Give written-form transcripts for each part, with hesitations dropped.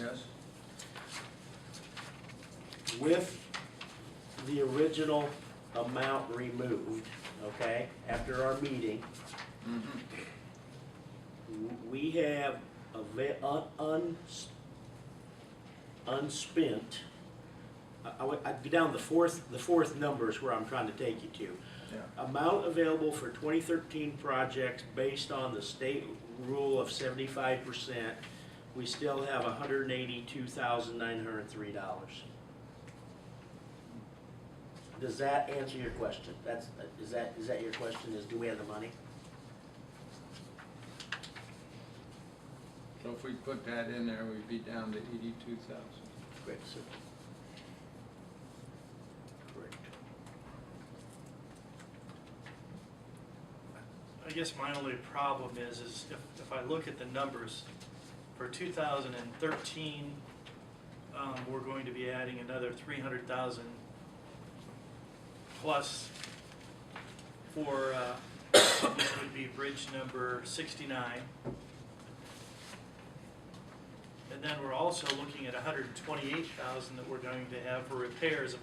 Yes. With the original amount removed, okay, after our meeting, we have unspent. I'd be down the fourth number is where I'm trying to take you to. Yeah. Amount available for 2013 projects based on the state rule of 75%. We still have $182,903. Does that answer your question? Is that your question? Is do we have the money? So if we put that in there, we'd be down to 82,000. Correct, sir. Correct. I guess my only problem is if I look at the numbers, for 2013, we're going to be adding another 300,000 plus for, this would be bridge number 69. And then we're also looking at 128,000 that we're going to have for repairs.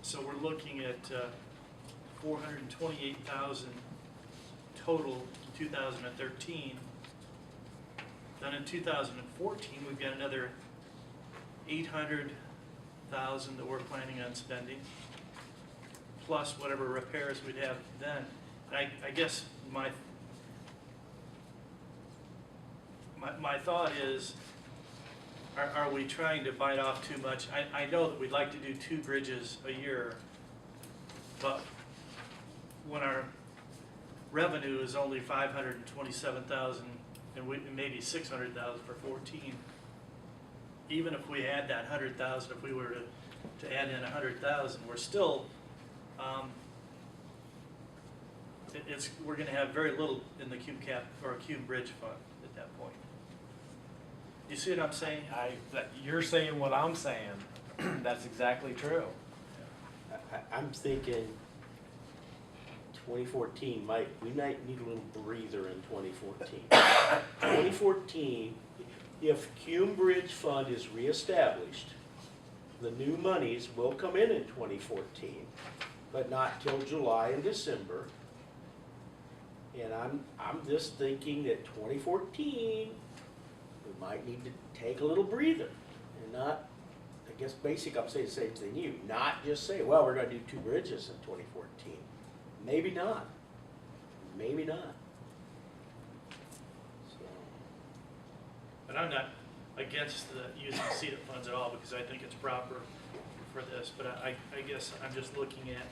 So we're looking at 428,000 total in 2013. Then in 2014, we've got another 800,000 that we're planning on spending, plus whatever repairs we'd have then. And I guess my thought is, are we trying to bite off too much? I know that we'd like to do 2 bridges a year, but when our revenue is only 527,000 and maybe 600,000 for 14, even if we add that 100,000, if we were to add in 100,000, we're still we're going to have very little in the cube cap or cube bridge fund at that point. You see what I'm saying? You're saying what I'm saying. That's exactly true. I'm thinking 2014 we might need a little breather in 2014. 2014, if Cume Bridge Fund is reestablished, the new monies will come in 2014, but not till July and December. And I'm just thinking that 2014, we might need to take a little breather and not, I guess basic, I'm saying the same thing you, not just say, well, we're going to do 2 bridges in 2014. Maybe not. Maybe not. So. But I'm not against using CEDIT funds at all, because I think it's proper for this. But I guess I'm just looking at,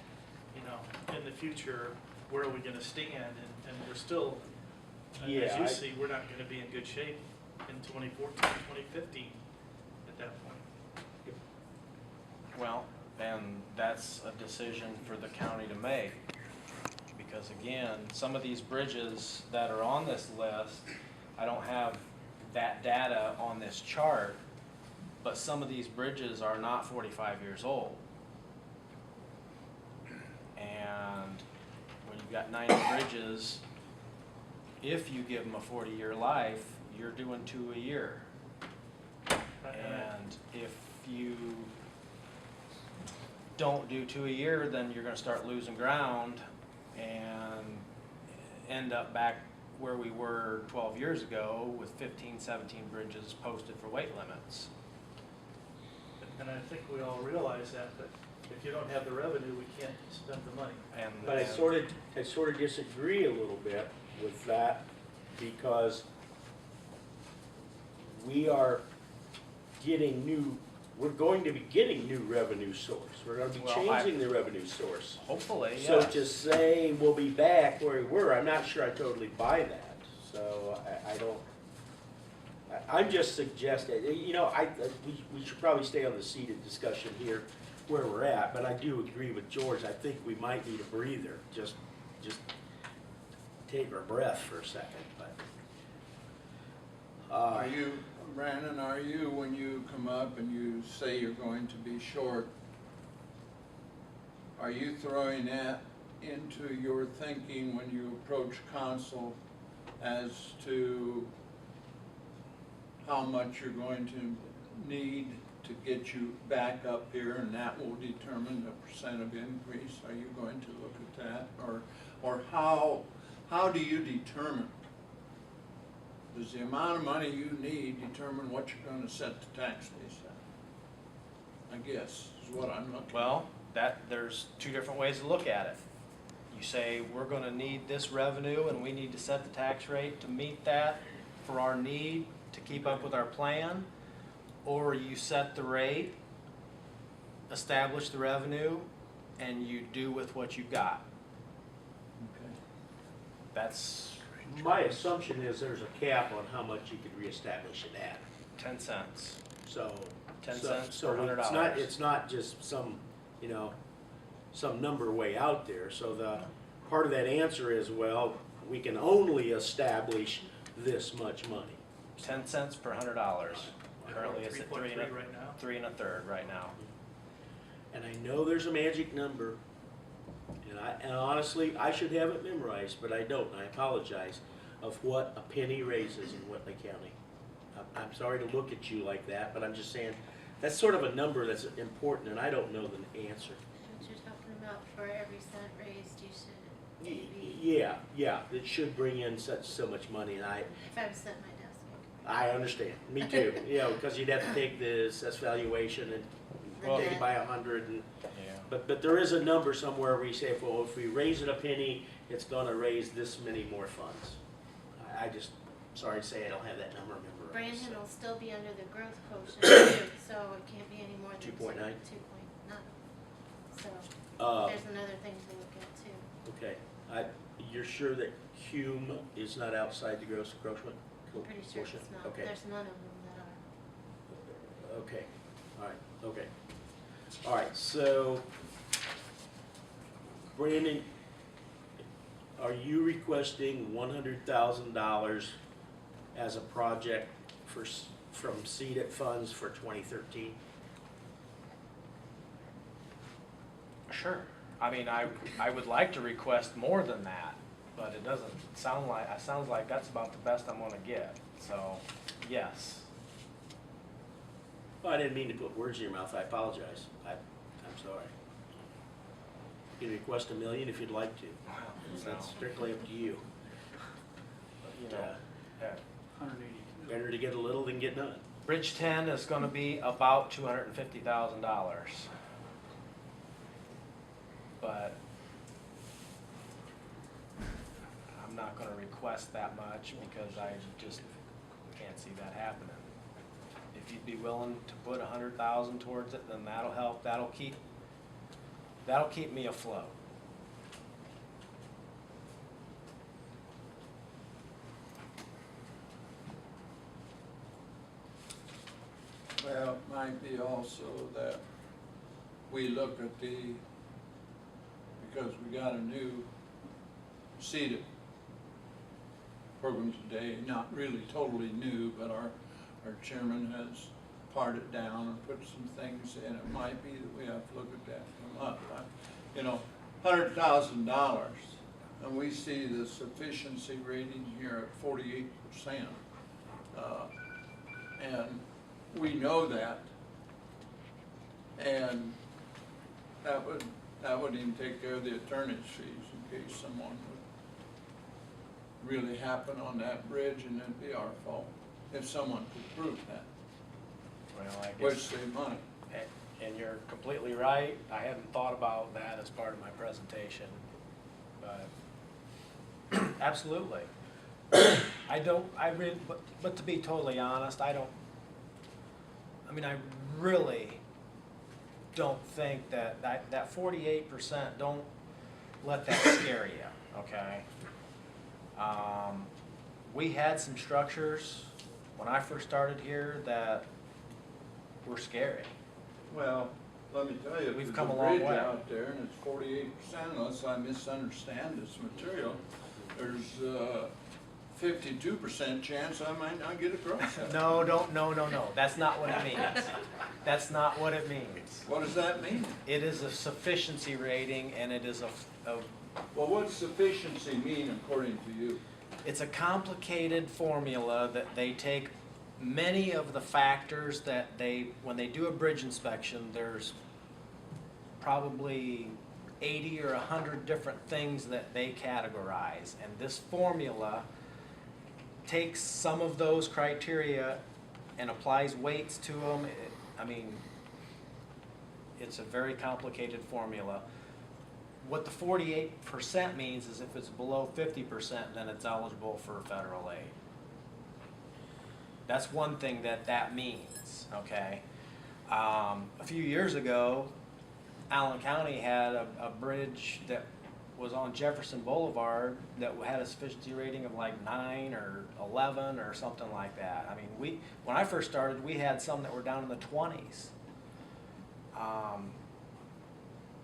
in the future, where are we going to stand? And we're still, as you see, we're not going to be in good shape in 2014, 2015 at that point. Well, and that's a decision for the county to make. Because again, some of these bridges that are on this list, I don't have that data on this chart, but some of these bridges are not 45 years old. And when you've got 90 bridges, if you give them a 40-year life, you're doing 2 a year. And if you don't do 2 a year, then you're going to start losing ground and end up back where we were 12 years ago with 15, 17 bridges posted for weight limits. And I think we all realize that, but if you don't have the revenue, we can't spend the money. But I sort of disagree a little bit with that, because we're going to be getting new revenue source. We're going to be changing the revenue source. Hopefully, yes. So to say we'll be back where we were, I'm not sure I totally buy that. So I don't. I'm just suggesting, we should probably stay on the CEDIT discussion here where we're at, but I do agree with George. I think we might need a breather, just take our breath for a second. But Are you, Brandon, when you come up and you say you're going to be short, are you throwing that into your thinking when you approach council as to how much you're going to need to get you back up here, and that will determine the percent of increase? Are you going to look at that? Or how do you determine? Does the amount of money you need determine what you're gonna set the tax base at? I guess, is what I'm looking at. Well, there's two different ways to look at it. You say, we're gonna need this revenue and we need to set the tax rate to meet that for our need to keep up with our plan. Or you set the rate, establish the revenue, and you do with what you've got. Okay. That's My assumption is there's a cap on how much you could reestablish it at. 10 cents. So. 10 so- cents so per $100. It's not just some, some number way out there. So the, part of that answer is, well, we can only establish this much money. 10 cents per $100. Currently it's at 3.3 right now. 3 1/3 right now. And I know there's a magic number, and honestly, I should have it memorized, but I don't, and I apologize, of what a penny raises in Whitley County. I'm sorry to look at you like that, but I'm just saying, that's sort of a number that's important, and I don't know the answer. What you're talking about, for every cent raised, you should maybe, Yeah, it should bring in so much money, and if I was at my desk. I understand, me too, because you'd have to take the assessed valuation and Well- take it by 100, and, Yeah. but there is a number somewhere where you say, well, if we raise it a penny, it's gonna raise this many more funds. I just, sorry to say, I don't have that number memorized. Brandon will still be under the growth quotient too, so it can't be any more than 2.9? 2.9. So Uh, there's another thing to look at too. okay, you're sure that Hume is not outside the gross quotient? I'm pretty sure it's not. Okay. There's none of them that are. Okay, all right, okay. All right, so, Brandon, are you requesting $100,000 as a project from CEDIT funds for 2013? Sure. I mean, I would like to request more than that, but it doesn't sound like, it sounds like that's about the best I'm gonna get. So, yes. Well, I didn't mean to put words in your mouth, I apologize. I'm sorry. You can request $1 million if you'd like to. That's strictly up to you. You know, Better to get a little than get none. Bridge 10 is gonna be about $250,000. But I'm not gonna request that much because I just can't see that happening. If you'd be willing to put 100,000 towards it, then that'll help, that'll keep me afloat. Well, it might be also that we look at because we got a new CEDIT program today, not really totally new, but our chairman has parted it down and put some things in. It might be that we have to look at that from up. $100,000, and we see the sufficiency rating here at 48%. And we know that, and that would even take care of the attorney's fees in case someone would really happen on that bridge, and it'd be our fault if someone could prove that, Well, I which guess, save money. and you're completely right, I hadn't thought about that as part of my presentation, but absolutely. But to be totally honest, I really don't think that 48%, don't let that scare you, okay? We had some structures when I first started here that were scary. Well, let me tell you, if We've there's come a a long bridge way. out there and it's 48%, unless I misunderstand this material, there's a 52% chance I might not get across that. No, that's not what it means. That's not what it means. What does that mean? It is a sufficiency rating, and it is Well, what's sufficiency mean according to you? it's a complicated formula that they take many of the factors that when they do a bridge inspection, there's probably 80 or 100 different things that they categorize. And this formula takes some of those criteria and applies weights to them. I mean, it's a very complicated formula. What the 48% means is if it's below 50%, then it's eligible for federal aid. That's one thing that means, okay? A few years ago, Allen County had a bridge that was on Jefferson Boulevard that had a sufficiency rating of like 9 or 11 or something like that. I mean, when I first started, we had some that were down in the 20s.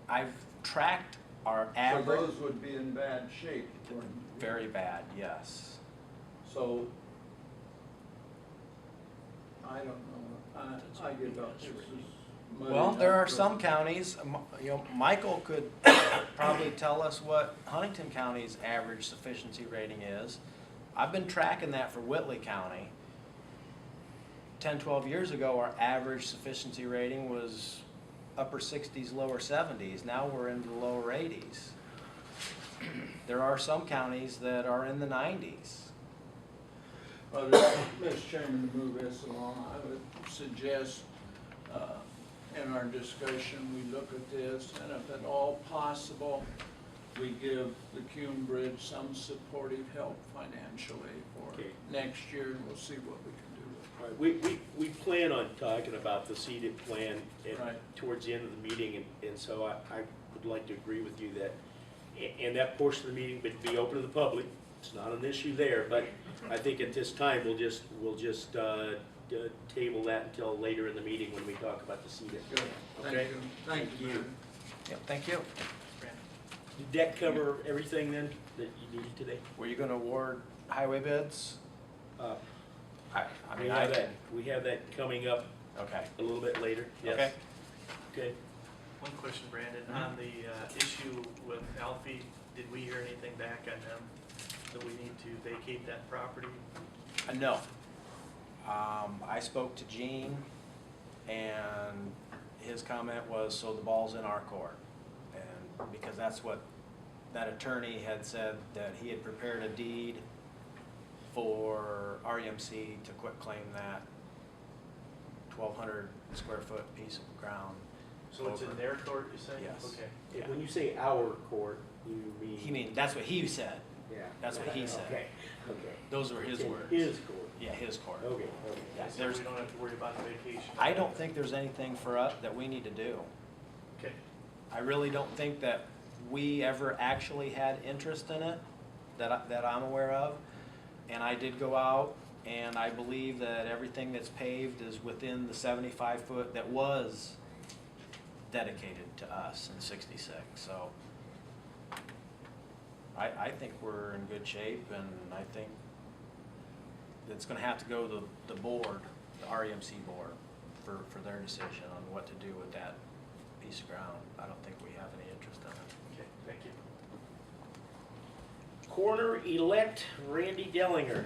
I've tracked our average. So those would be in bad shape according to you. Very bad, yes. So, I don't know, I give up. This is muddy Well, there are enough, some counties, Michael could probably tell us what Huntington County's average sufficiency rating is. I've been tracking that for Whitley County. 10, 12 years ago, our average sufficiency rating was upper 60s, lower 70s. Now we're into the lower 80s. There are some counties that are in the 90s. Well, Mr. Chairman, to move this along, I would suggest in our discussion, we look at this, and if at all possible, we give the Cume Bridge some supportive help financially for Okay. next year, and we'll see what we can do with it. All right, we plan on talking about the CEDIT plan Right. towards the end of the meeting, and so I would like to agree with you that, and that portion of the meeting would be open to the public. It's not an issue there, but I think at this time, we'll just table that until later in the meeting when we talk about the CEDIT. Good, thank Okay. you. Thank you. Yep, thank you. Did that cover everything then that you needed today? Were you gonna award highway bids? I We mean, have that, we have that coming up Okay. a little bit later. Yes. Okay. Okay. One question, Brandon, on the issue with Alfie, did we hear anything back on them? That we need to vacate that property? No. I spoke to Gene, and his comment was, so the ball's in our court. And because that's what that attorney had said, that he had prepared a deed for REMC to quit claim that 1,200 square foot piece of ground. So it's in their court, you say? Yes. Okay. Yeah. When you say our court, you mean? That's what he said. Yeah. That's what he said. Okay, okay. Those were his It's in words. his court. Yeah, his court. Okay, Yeah, So there's, we don't have to worry about the vacation? I don't think there's anything for us that we need to do. Okay. I really don't think that we ever actually had interest in it, that I'm aware of. And I did go out, and I believe that everything that's paved is within the 75 foot that was dedicated to us in '66, so. I think we're in good shape, and I think it's gonna have to go to the board, the REMC board, for their decision on what to do with that piece of ground. I don't think we have any interest in it. Okay, thank you. Coroner-elect Randy Dellinger.